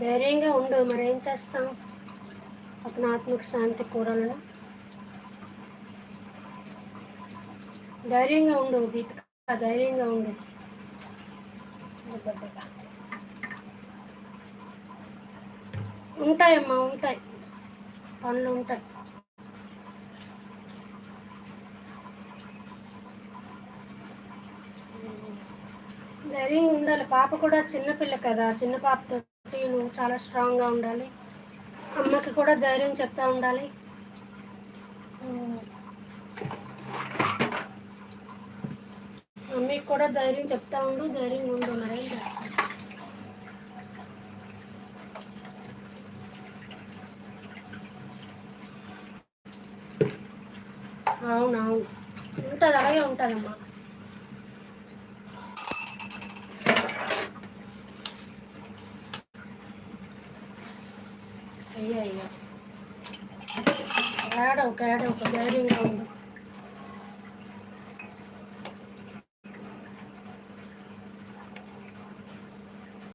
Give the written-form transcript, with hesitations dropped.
ధైర్యంగా ఉండు, మరేం చేస్తాం. అతని ఆత్మకు శాంతి కూరాలను. ధైర్యంగా ఉండు దీపిక, ధైర్యంగా ఉండు. ఉంటాయమ్మా, ఉంటాయి, పనులు ఉంటాయి. ధైర్యంగా ఉండాలి. పాప కూడా చిన్నపిల్ల కదా, చిన్న పాపతో నువ్వు చాలా స్ట్రాంగ్గా ఉండాలి. అమ్మకి కూడా ధైర్యం చెప్తా ఉండాలి. మమ్మీకి కూడా ధైర్యం చెప్తా ఉండు, ధైర్యంగా ఉండు. మరేం చేస్తాం. అవునవును, ఉంటుంది, అలాగే ఉంటుందమ్మా. అయ్యో ఏడవకు ధైర్యంగా ఉండు.